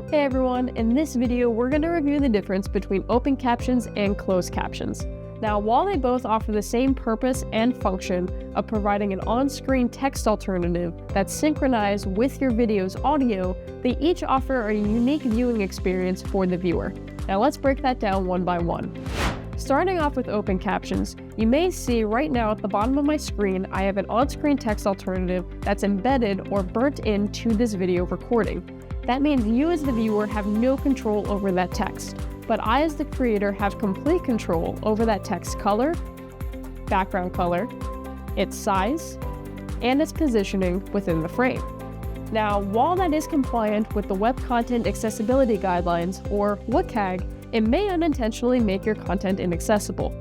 Hey everyone, in this video we're going to review the difference between open captions and closed captions. Now, while they both offer the same purpose and function of providing an on-screen text alternative that's synchronized with your video's audio, they each offer a unique viewing experience for the viewer. Now let's break that down one by one. Starting off with open captions, you may see right now at the bottom of my screen I have an on-screen text alternative that's embedded or burnt into this video recording. That means you as the viewer have no control over that text, but I as the creator have complete control over that text color, background color, its size, and its positioning within the frame. Now, while that is compliant with the Web Content Accessibility Guidelines, or WCAG, it may unintentionally make your content inaccessible.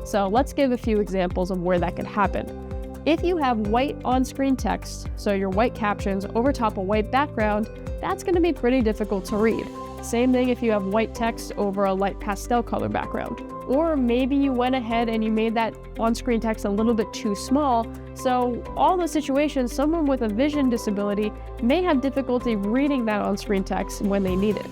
So let's give a few examples of where that could happen. If you have white on-screen text, so your white captions over top a white background, that's going to be pretty difficult to read. Same thing if you have white text over a light pastel color background. Or maybe you went ahead and you made that on-screen text a little bit too small, so all those situations, someone with a vision disability may have difficulty reading that on-screen text when they need it.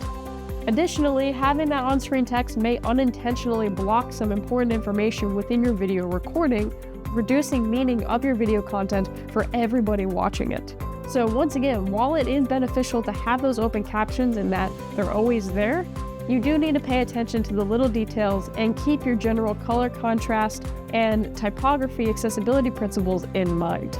Additionally, having that on-screen text may unintentionally block some important information within your video recording, reducing meaning of your video content for everybody watching it. So once again, while it is beneficial to have those open captions and that they're always there, you do need to pay attention to the little details and keep your general color contrast and typography accessibility principles in mind.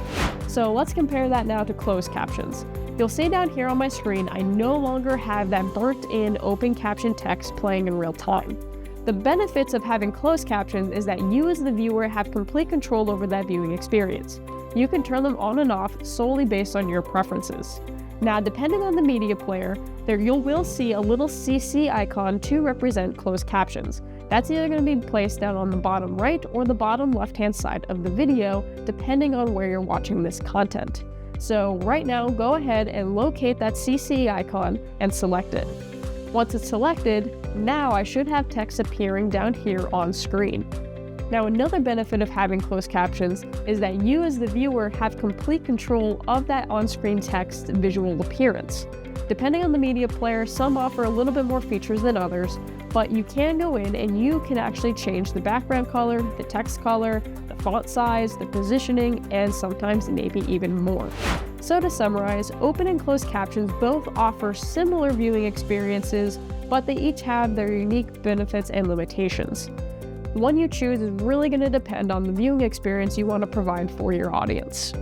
So let's compare that now to closed captions. You'll see down here on my screen, I no longer have that burnt-in open caption text playing in real time. The benefits of having closed captions is that you as the viewer have complete control over that viewing experience. You can turn them on and off solely based on your preferences. Now, depending on the media player, you will see a little CC icon to represent closed captions. That's either going to be placed down on the bottom right or the bottom left-hand side of the video, depending on where you're watching this content. So right now, go ahead and locate that CC icon and select it. Once it's selected, now I should have text appearing down here on screen. Now, another benefit of having closed captions is that you as the viewer have complete control of that on-screen text visual appearance. Depending on the media player, some offer a little bit more features than others, but you can go in and you can actually change the background color, the text color, the font size, the positioning, and sometimes maybe even more. So to summarize, open and closed captions both offer similar viewing experiences, but they each have their unique benefits and limitations. The one you choose is really going to depend on the viewing experience you want to provide for your audience.